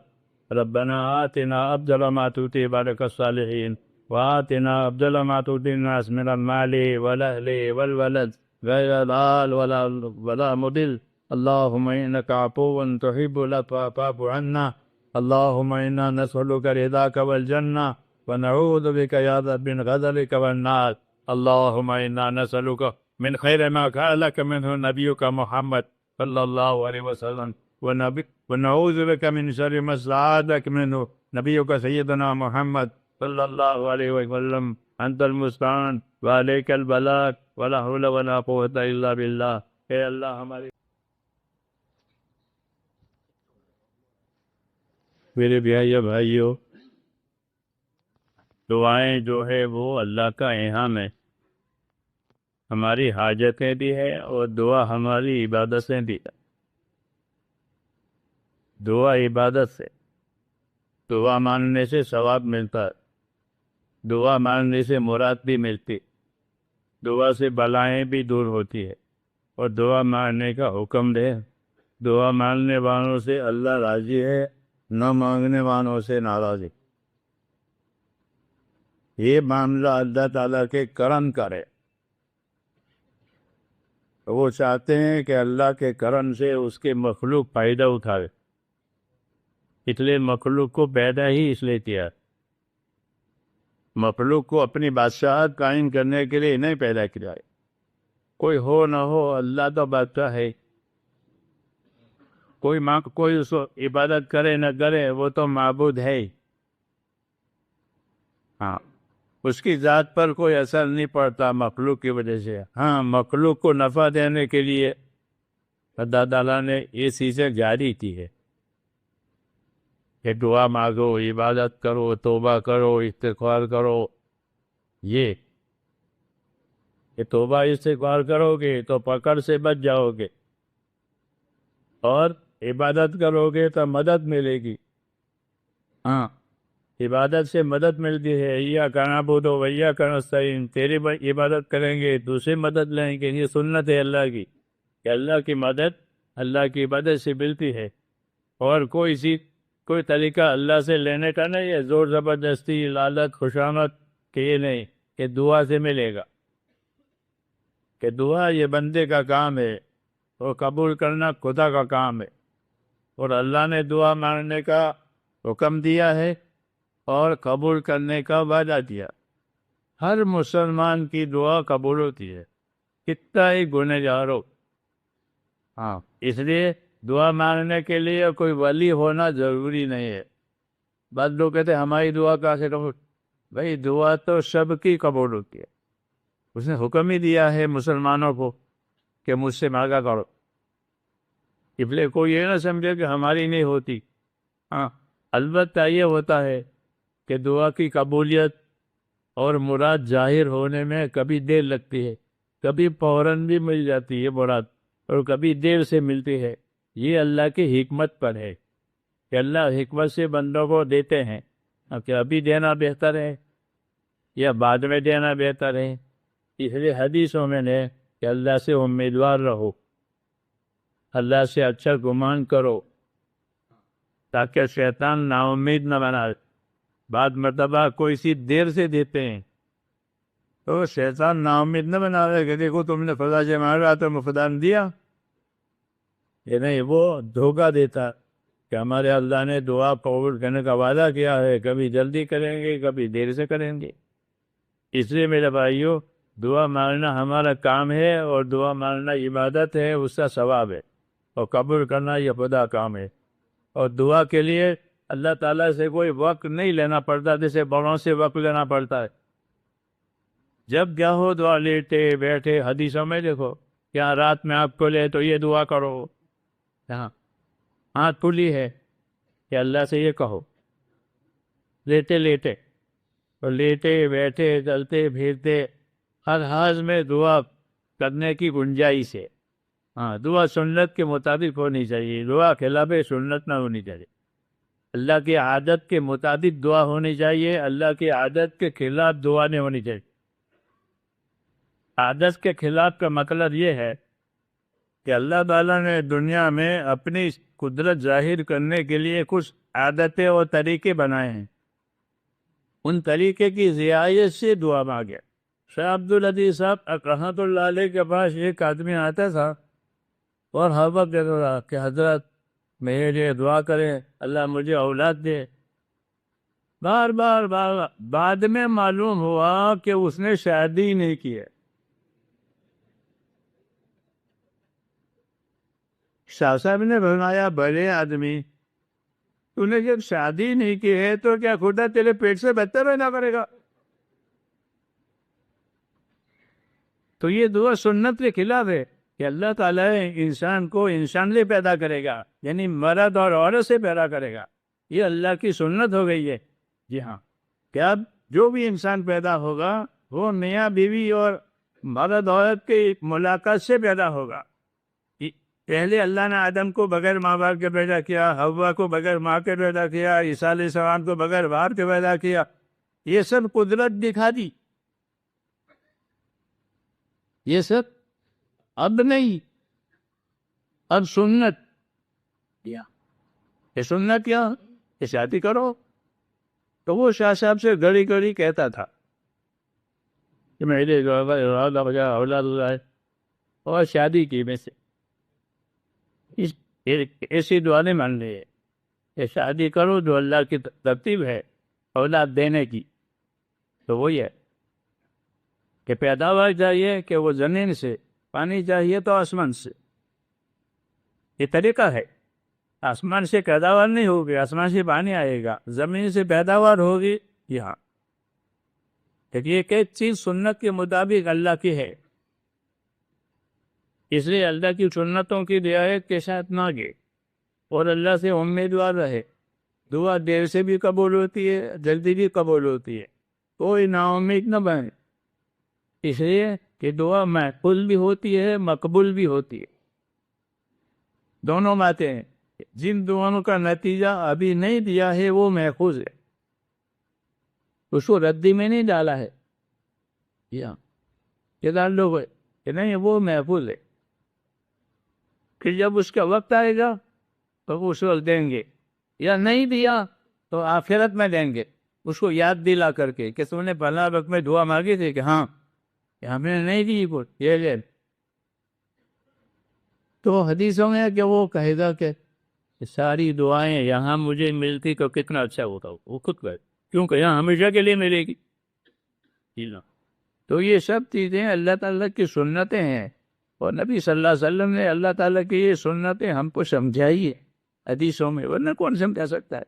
ربنا آتنا افضل ما تؤتي عبادك الصالحين، وآتنا افضل ما تؤتي الناس من المال والاهل والولد غير ضال ولا مضل. اللهم انك عفو تحب العفو فاعف عنا. اللهم انا نسألك رضاك والجنة، ونعوذ بك يا رب من غضبك والنار. اللهم انا نسألك من خير ما سألك منه نبيك محمد صلى الله عليه وسلم، ونعوذ بك من شر ما استعاذك منه نبيك سيدنا محمد صلی اللہ علیہ وسلم انت المستعان وعلیک البلاغ ولا حول ولا قوت الا باللہ۔ اے اللہ ہماری میرے بھائیوں دعائیں جو ہے وہ اللہ کا انعام ہے، ہماری حاجتیں بھی ہے اور دعا ہماری عبادتیں بھی ہے۔ دعا عبادت سے، دعا ماننے سے ثواب ملتا ہے، دعا ماننے سے مراد بھی ملتی، دعا سے بلائیں بھی دور ہوتی ہے، اور دعا ماننے کا حکم دے۔ دعا ماننے والوں سے اللہ راضی ہے، نہ مانگنے والوں سے ناراض ہے۔ یہ معاملہ اللہ تعالیٰ کے کرم کا ہے، وہ چاہتے ہیں کہ اللہ کے کرم سے اس کے مخلوق فائدہ اٹھائے، اس لیے مخلوق کو پیدا ہی اس لیے کیا، مخلوق کو اپنی بادشاہت قائم کرنے کے لیے نہیں پیدا کیا ہے۔ کوئی ہو نہ ہو اللہ تو بادشاہ ہے، کوئی اس کو عبادت کرے نہ کرے وہ تو معبود ہے ہی۔ ہاں، اس کی ذات پر کوئی اثر نہیں پڑتا مخلوق کی وجہ سے۔ ہاں، مخلوق کو نفع دینے کے لیے اللہ تعالیٰ نے یہ چیزیں جاری کی ہے کہ دعا مانگو، عبادت کرو، توبہ کرو، استغفار کرو۔ یہ توبہ استغفار کرو گے تو پکڑ سے بچ جاؤ گے، اور عبادت کرو گے تو مدد ملے گی۔ ہاں، عبادت سے مدد ملتی ہے۔ ایاک نعبد و ایاک نستعین، تیری عبادت کریں گے دوسری مدد لیں گے۔ یہ سنت ہے اللہ کی کہ اللہ کی مدد اللہ کی عبادت سے ملتی ہے، اور کوئی طریقہ اللہ سے لینے کا نہیں ہے، زور زبردستی، لالچ، خوشامد کہ یہ نہیں کہ دعا سے ملے گا، کہ دعا یہ بندے کا کام ہے اور قبول کرنا خدا کا کام ہے، اور اللہ نے دعا مانگنے کا حکم دیا ہے اور قبول کرنے کا وعدہ دیا۔ ہر مسلمان کی دعا قبول ہوتی ہے، کتنا ہی گنہگار ہو۔ ہاں، اس لیے دعا مانگنے کے لیے کوئی ولی ہونا ضروری نہیں ہے۔ بعض لوگ کہتے ہیں ہماری دعا کیسے قبول؟ بھائی دعا تو سب کی قبول ہوتی ہے، اس نے حکم ہی دیا ہے مسلمانوں کو کہ مجھ سے مانگا کرو، اس لیے کوئی یہ نہ سمجھے کہ ہماری نہیں ہوتی۔ ہاں، البتہ یہ ہوتا ہے کہ دعا کی قبولیت اور مراد ظاہر ہونے میں کبھی دیر لگتی ہے، کبھی فوراً بھی مل جاتی ہے مراد، اور کبھی دیر سے ملتی ہے۔ یہ اللہ کی حکمت پر ہے کہ اللہ حکمت سے بندوں کو دیتے ہیں، کہ ابھی دینا بہتر ہے یا بعد میں دینا بہتر ہے۔ اس لیے حدیثوں میں نے کہ اللہ سے امیدوار رہو، اللہ سے اچھا گمان کرو، تاکہ شیطان نا امید نہ بنائے۔ بعض مرتبہ کوئی سی دیر سے دیتے ہیں تو شیطان نا امید نہ بنا رہے کہ دیکھو تم نے فلاں سے مانگا تو میں فلاں نے دیا، یہ نہیں، وہ دھوکہ دیتا کہ ہمارے اللہ نے دعا قبول کرنے کا وعدہ کیا ہے، کبھی جلدی کریں گے کبھی دیر سے کریں گے۔ اس لیے میرے بھائیوں، دعا مانگنا ہمارا کام ہے، اور دعا مانگنا عبادت ہے، اس کا ثواب ہے، اور قبول کرنا یہ خدا کام ہے۔ اور دعا کے لیے اللہ تعالیٰ سے کوئی وقت نہیں لینا پڑتا جیسے بڑوں سے وقت لینا پڑتا ہے۔ جب کیا ہو دعا لیٹے بیٹھے، حدیثوں میں دیکھو کیا رات میں آپ کو لے تو یہ دعا کرو، ہاں آنکھ کھلی ہے کہ اللہ سے یہ کہو، لیٹے لیٹے، اور لیٹے بیٹھے چلتے پھرتے ہر حال میں دعا کرنے کی گنجائش ہے۔ ہاں، دعا سنت کے مطابق ہونی چاہیے، دعا خلاف سنت نہ ہونی چاہیے، اللہ کی عادت کے مطابق دعا ہونی چاہیے، اللہ کی عادت کے خلاف دعا نہیں ہونی چاہیے۔ عادت کے خلاف کا مطلب یہ ہے کہ اللہ تعالیٰ نے دنیا میں اپنی قدرت ظاہر کرنے کے لیے کچھ عادتیں اور طریقے بنائے ہیں، ان طریقے کی رعایت سے دعا مانگے۔ شاہ عبدالعزیز صاحب رحمۃ اللہ علیہ کے پاس ایک آدمی آتا تھا اور ہر وقت کہتا تھا کہ حضرت میرے لیے دعا کریں، اللہ مجھے اولاد دے۔ بار بار بعد میں معلوم ہوا کہ اس نے شادی نہیں کی ہے۔ شاہ صاحب نے فرمایا بڑے آدمی تو نے جب شادی نہیں کی ہے تو کیا خدا تیرے پیٹ سے بہتر پیدا کرے گا؟ تو یہ دعا سنت کے خلاف ہے کہ اللہ تعالیٰ انسان کو انسان سے پیدا کرے گا، یعنی مرد اور عورت سے پیدا کرے گا. یہ اللہ کی سنت ہو گئی ہے. جی ہاں، کہ اب جو بھی انسان پیدا ہوگا وہ میاں بیوی اور مرد عورت کی ملاقات سے پیدا ہوگا. پہلے اللہ نے آدم کو بغیر ماں باپ کے پیدا کیا، حوا کو بغیر ماں کے پیدا کیا، عیسیٰ علیہ السلام کو بغیر باپ کے پیدا کیا. یہ سب قدرت دکھا دی. یہ سب اب نہیں، اب سنت. یہ سنت کیا؟ یہ شادی کرو. تو وہ شاہ صاحب سے گھڑی گھڑی کہتا تھا کہ میرے اولاد ہے اور شادی کی میں سے ایسی دعا نہیں مان رہی ہے کہ شادی کرو جو اللہ کی ترتیب ہے اولاد دینے کی. تو وہی ہے کہ پیداوار چاہیے کہ وہ زمین سے، پانی چاہیے تو آسمان سے. یہ طریقہ ہے. آسمان سے پیداوار نہیں ہوگی، آسمان سے پانی آئے گا، زمین سے پیداوار ہوگی. یہاں یہ کہ چیز سنت کے مطابق اللہ کی ہے، اس لیے اللہ کی سنتوں کی رعایت کے ساتھ مانگے اور اللہ سے امیدوار رہے. دعا دیر سے بھی قبول ہوتی ہے، جلدی بھی قبول ہوتی ہے. کوئی نا امید نہ بنے، اس لیے کہ دعا محفوظ بھی ہوتی ہے، مقبول بھی ہوتی ہے. دونوں باتیں ہیں. جن دعاؤں کا نتیجہ ابھی نہیں دیا ہے وہ محفوظ ہے، اس کو ردی میں نہیں ڈالا ہے. یہ ڈال لوگ کہ نہیں وہ محفوظ ہے، کہ جب اس کا وقت آئے گا تو اس وقت دیں گے، یا نہیں دیا تو آخرت میں دیں گے. اس کو یاد دلا کر کے کہ تم نے پہلا وقت میں دعا مانگی تھی کہ ہاں ہم نے نہیں دی وہ یہ لے. تو حدیثوں میں ہے کہ وہ کہے گا کہ ساری دعائیں یہاں مجھے ملتی تو کتنا اچھا ہوتا. وہ خود کہے کیونکہ یہاں ہمیشہ کے لیے ملے گی. تو یہ سب چیزیں اللہ تعالیٰ کی سنتیں ہیں، اور نبی صلی اللہ علیہ وسلم نے اللہ تعالیٰ کی یہ سنتیں ہم کو سمجھائی ہے حدیثوں میں، ورنہ کون سمجھا سکتا ہے.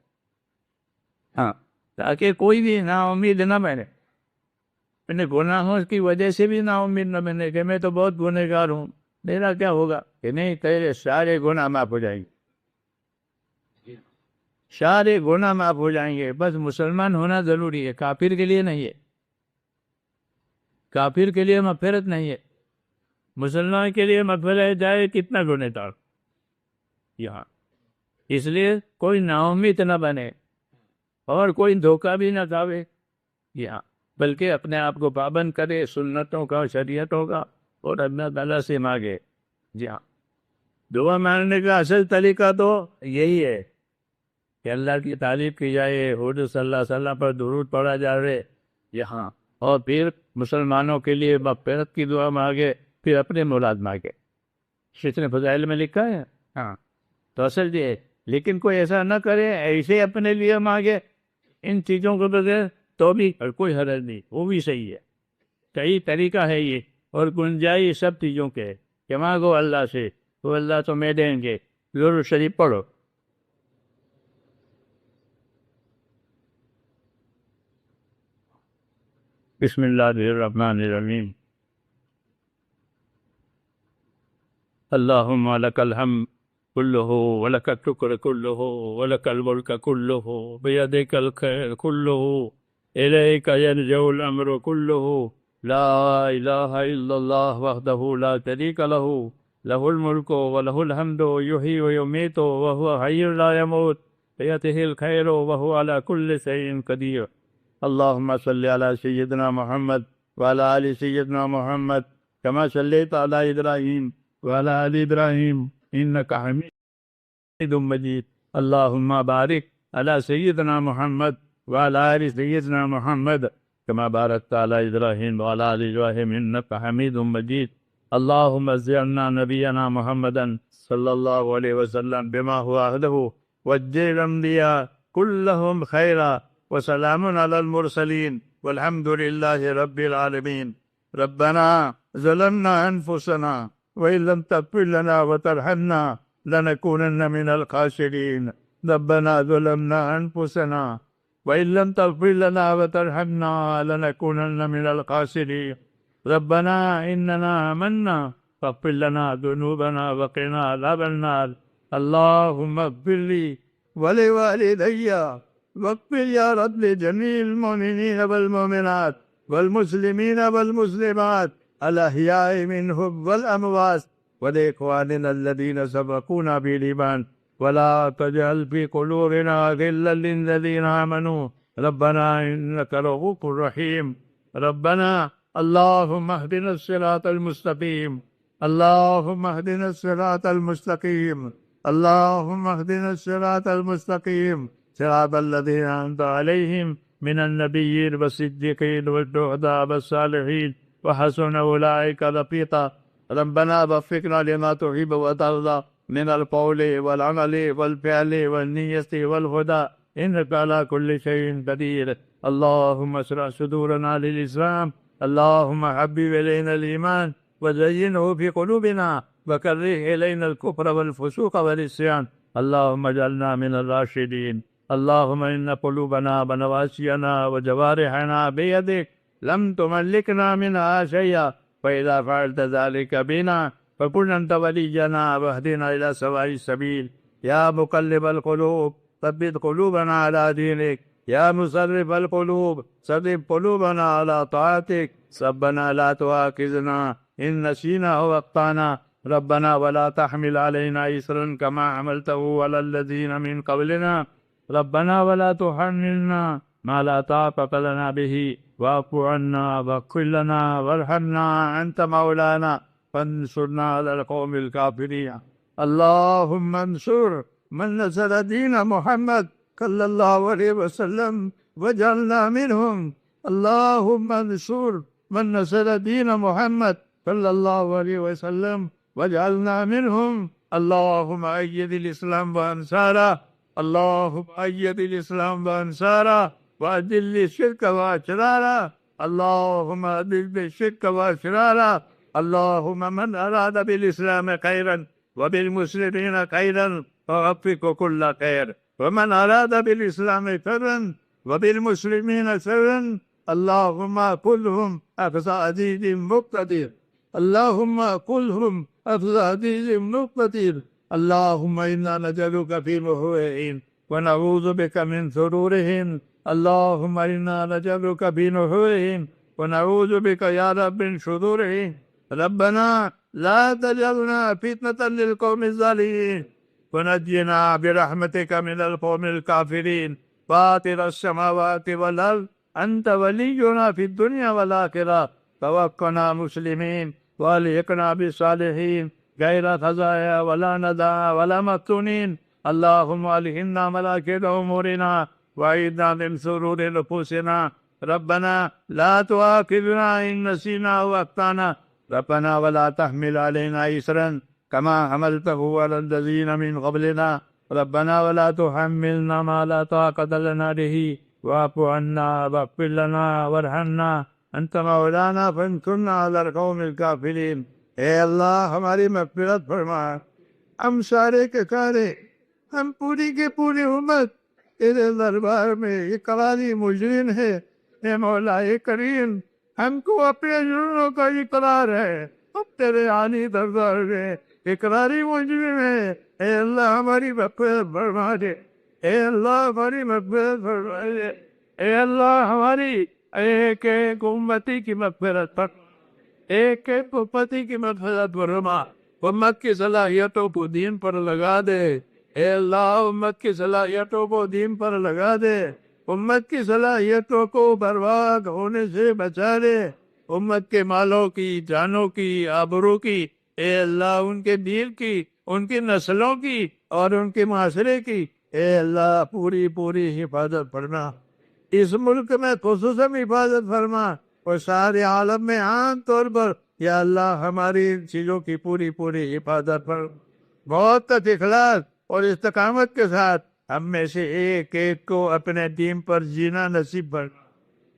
ہاں، تاکہ کوئی بھی نا امید نہ بنے، اپنے گناہوں کی وجہ سے بھی نا امید نہ بنے کہ میں تو بہت گنہگار ہوں، میرا کیا ہوگا. کہ نہیں، تیرے سارے گناہ معاف ہو جائیں گے، سارے گناہ معاف ہو جائیں گے. بس مسلمان ہونا ضروری ہے، کافر کے لیے نہیں ہے. کافر کے لیے مغفرت نہیں ہے، مسلمان کے لیے مغفرت جائے کتنا گنہگار. یہاں اس لیے کوئی نا امید نہ بنے اور کوئی دھوکہ بھی نہ کھاوے یہاں، بلکہ اپنے آپ کو پابند کرے سنتوں کا، شریعتوں کا، اور اللہ تعالیٰ سے مانگے. جی ہاں، دعا مانگنے کا اصل طریقہ تو یہی ہے کہ اللہ کی تعریف کی جائے، حضور صلی اللہ علیہ وسلم پر درود پڑھا جائے یہاں، اور پھر مسلمانوں کے لیے مغفرت کی دعا مانگے، پھر اپنے مراد مانگے. شیخ فضائل میں لکھا ہے. ہاں، تو اصل یہ ہے. لیکن کوئی ایسا نہ کرے، ایسے اپنے لیے مانگے ان چیزوں کے بغیر تو بھی کوئی حرج نہیں، وہ بھی صحیح ہے. صحیح طریقہ ہے یہ، اور گنجائش سب چیزوں کے ہے کہ مانگو اللہ سے، تو اللہ تمہیں دیں گے. درود شریف پڑھو. بسم اللہ الرحمن الرحیم. اللہم لک الحمد کلہ ولک الشکر کلہ ولک الملک کلہ بیدک الخیر کلہ الیک یرجع الامر کلہ لا الہ الا اللہ وحدہ لا شریک لہ لہ الملک ولہ الحمد یحیی ویمیت وہو حی لا یموت بیدہ الخیر وہو علی کل شیء قدیر. اللهم صل على سيدنا محمد وعلى آل سيدنا محمد كما صليت على إبراهيم وعلى آل إبراهيم إنك حميد مجيد. اللهم بارك على سيدنا محمد وعلى آل سيدنا محمد كما باركت على إبراهيم وعلى آل إبراهيم إنك حميد مجيد. اللهم زدنا نبينا محمدا صلى الله عليه وسلم بما هو أهله وجه الأنبياء كلهم خيرا وسلام على المرسلين والحمد لله رب العالمين. ربنا ظلمنا أنفسنا وإن لم تغفر لنا وترحمنا لنكونن من الخاسرين. ربنا ظلمنا أنفسنا وإن لم تغفر لنا وترحمنا لنكونن من الخاسرين ربنا إننا آمنا فاغفر لنا ذنوبنا وقنا عذاب النار اللهم اغفر لي ولوالدي واغفر يا رب لجميع المؤمنين والمؤمنات والمسلمين والمسلمات الأحياء منهم والأموات ولإخواننا الذين سبقونا بالإيمان ولا تجعل في قلوبنا غلا للذين آمنوا ربنا إنك رؤوف رحيم ربنا اللهم اهدنا الصراط المستقيم اللهم اهدنا الصراط المستقيم اللهم اهدنا الصراط المستقيم صراط الذين أنعمت عليهم من النبيين والصديقين والشهداء والصالحين وحسن أولئك رفيقا ربنا وفقنا لما تحب وترضى من القول والعمل والفعل والنية والهدى إنك على كل شيء قدير اللهم اشرح صدورنا للإسلام اللهم حبب إلينا الإيمان وزينه في قلوبنا وكره إلينا الكفر والفسوق والعصيان اللهم اجعلنا من الراشدين اللهم إن قلوبنا ونواسينا وجوارحنا بيدك لم تملكنا منها شيئا فإذا فعلت ذلك بنا فكن أنت ولينا واهدنا إلى سواء السبيل يا مقلب القلوب ثبت قلوبنا على دينك يا مصرف القلوب صرف قلوبنا على طاعتك ربنا لا تؤاخذنا إن نسينا أو أخطأنا ربنا ولا تحمل علينا إصرا كما حملته على الذين من قبلنا ربنا ولا تحملنا ما لا طاقة لنا به واعف عنا واغفر لنا وارحمنا أنت مولانا فانصرنا على القوم الكافرين اللهم انصر من نصر دين محمد صلى الله عليه وسلم واجعلنا منهم اللهم انصر من نصر دين محمد صلى الله عليه وسلم واجعلنا منهم اللهم أيد الإسلام وأنصاره اللهم أيد الإسلام وأنصاره وأذل الشرك وأشراره اللهم أذل الشرك وأشراره اللهم من أراد بالإسلام خيرا وبالمسلمين خيرا فوفقه كل خير ومن أراد بالإسلام شرا وبالمسلمين شرا اللهم كلهم أخذ عزيز مقتدر اللهم كلهم أخذ عزيز مقتدر اللهم إنا نجعلك في نحورهم ونعوذ بك من شرورهم اللهم إنا نجعلك في نحورهم ونعوذ بك يا رب من شرورهم ربنا لا تجعلنا فتنة للقوم الظالمين ونجنا برحمتك من القوم الكافرين فاطر السماوات والأرض أنت ولينا في الدنيا والآخرة توفنا مسلمين والحقنا بالصالحين غير خزايا ولا ندى ولا مفتونين اللهم ألهمنا ملائكة أمورنا وأعذنا من شرور نفوسنا ربنا لا تؤاخذنا إن نسينا أو أخطأنا ربنا ولا تحمل علينا إصرا كما حملته على الذين من قبلنا ربنا ولا تحملنا ما لا طاقة لنا به واعف عنا واغفر لنا وارحمنا أنت مولانا فانصرنا على القوم الكافرين اے اللہ ہماری مغفرت فرما ہم سارے کے سارے ہم پوری کے پوری امت تیرے دربار میں اقراری مجرم ہے اے مولا کریم ہم کو اپنے جرموں کا اقرار ہے اب تیرے عالی دربار میں اقراری مجرم ہے اے اللہ ہماری مغفرت فرما دے اے اللہ ہماری مغفرت فرما دے اے اللہ ہماری ایک ایک امتی کی مغفرت فرما ایک ایک امتی کی مغفرت فرما امت کی صلاحیتوں کو دین پر لگا دے اے اللہ امت کی صلاحیتوں کو دین پر لگا دے امت کی صلاحیتوں کو برباد ہونے سے بچا دے امت کے مالوں کی جانوں کی آبرو کی اے اللہ ان کے دین کی ان کی نسلوں کی اور ان کے معاشرے کی اے اللہ پوری پوری حفاظت فرما اس ملک میں خصوصاً حفاظت فرما اور سارے عالم میں عام طور پر یا اللہ ہماری ان چیزوں کی پوری پوری حفاظت فرما بہت اخلاص اور استقامت کے ساتھ ہم میں سے ایک ایک کو اپنے دین پر جینا نصیب فرما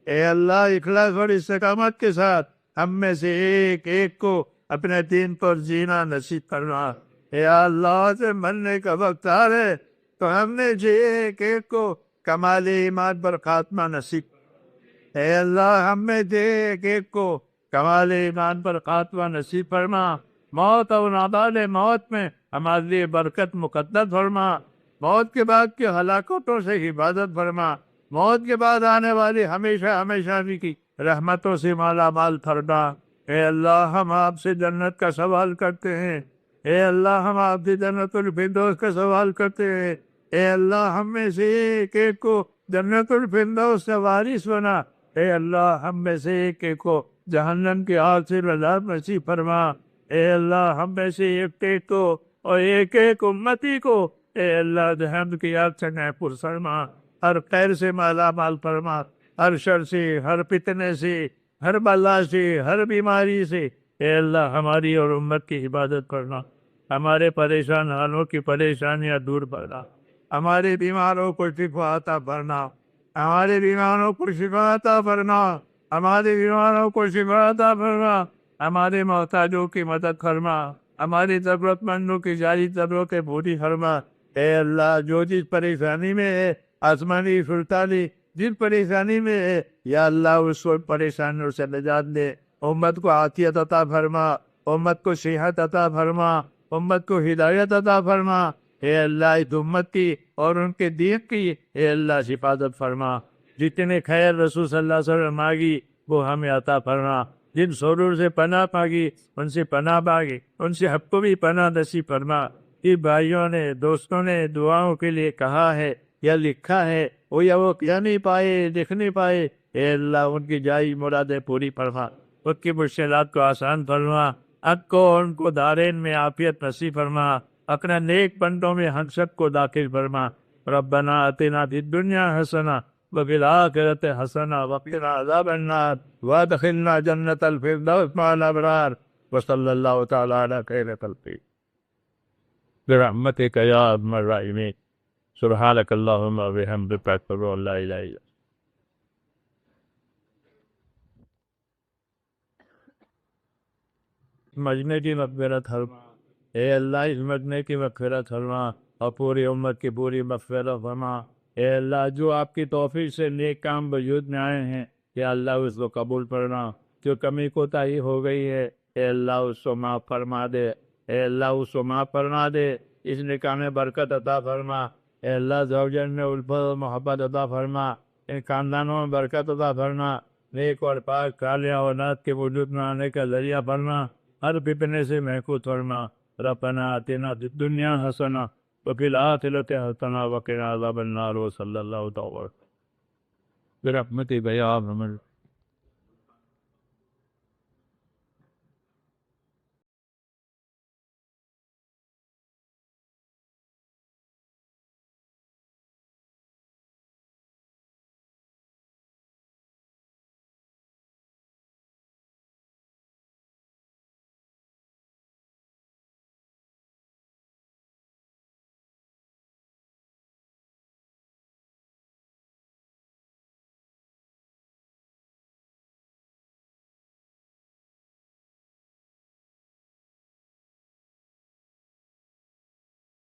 اے اللہ اخلاص اور استقامت کے ساتھ ہم میں سے ایک ایک کو اپنے دین پر جینا نصیب فرما اے اللہ سے مرنے کا وقت آ رہے تو ہم نے جی ایک ایک کو کمال ایمان پر خاتمہ نصیب، اے اللہ ہم میں جی ایک ایک کو کمال ایمان پر خاتمہ نصیب فرما، موت اور نادال موت میں ہمارے لیے برکت مقدر فرما، موت کے بعد کی ہلاکتوں سے حفاظت فرما، موت کے بعد آنے والی ہمیشہ ہمیشہ کی رحمتوں سے مالا مال فرما۔ اے اللہ ہم آپ سے جنت کا سوال کرتے ہیں، اے اللہ ہم آپ سے جنت الفردوس کا سوال کرتے ہیں، اے اللہ ہم میں سے ایک ایک کو جنت الفردوس سے وارث بنا، اے اللہ ہم میں سے ایک ایک کو جہنم کی آگ سے نجات نصیب فرما، اے اللہ ہم میں سے ایک ایک کو اور ایک ایک امتی کو اے اللہ جہنم کی آگ سے محفوظ فرما، ہر خیر سے مالا مال فرما، ہر شر سے، ہر فتنے سے، ہر بلا سے، ہر بیماری سے اے اللہ ہماری اور امت کی حفاظت کرنا، ہمارے پریشان حالوں کی پریشانیاں دور کرنا، ہمارے بیماروں کو شفا عطا فرما، ہمارے بیماروں کو شفا عطا فرما، ہمارے بیماروں کو شفا عطا فرما، ہمارے محتاجوں کی مدد فرما، ہماری ضرورت مندوں کی جاری ضرورتیں پوری فرما، اے اللہ جو جس پریشانی میں ہے آسمانی سلطانی جس پریشانی میں ہے یا اللہ اس کو پریشانیوں سے نجات دے، امت کو عافیت عطا فرما، امت کو صحت عطا فرما، امت کو ہدایت عطا فرما، اے اللہ اس امت کی اور ان کے دین کی اے اللہ حفاظت فرما، جتنے خیر رسول صلی اللہ علیہ وسلم مانگی وہ ہمیں عطا فرما، جن سرور سے پناہ مانگی ان سے پناہ مانگی، ان سے ہم کو بھی پناہ نصیب فرما۔ یہ بھائیوں نے دوستوں نے دعاؤں کے لیے کہا ہے یا لکھا ہے وہ یا وہ کہہ نہیں پائے لکھ نہیں پائے، اے اللہ ان کی جائز مرادیں پوری فرما، ان کی مشکلات کو آسان فرما، ان کو دارین میں عافیت نصیب فرما، اپنا نیک بندوں میں ہم سب کو داخل فرما۔ ربنا آتنا فی الدنیا حسنہ وفی الآخرۃ حسنہ وقنا عذاب النار وادخلنا جنت الفردوس مع الابرار وصلی اللہ تعالی علی خیر خلقہ برحمتک یا ارحم الراحمین سبحانک اللہم وبحمدک اشہد ان لا الہ الا انت۔ مجمع کی مغفرت فرما، اے اللہ اس مجمع کی مغفرت فرما اور پوری امت کی پوری مغفرت فرما، اے اللہ جو آپ کی توفیق سے نیک کام وجود میں آئے ہیں یا اللہ اس کو قبول فرما، جو کمی کوتاہی ہو گئی ہے اے اللہ اس کو معاف فرما دے، اے اللہ اس کو معاف فرما دے، اس نکاح میں برکت عطا فرما، اے اللہ زوجین میں الفت و محبت عطا فرما، ان خاندانوں میں برکت عطا فرما، نیک اور پاک صالح اولاد کے وجود میں آنے کا ذریعہ فرما، ہر فتنے سے محفوظ فرما۔ ربنا آتنا فی الدنیا حسنہ وفی الآخرۃ حسنہ وقنا عذاب النار وصلی اللہ تعالی برحمتک یا ارحم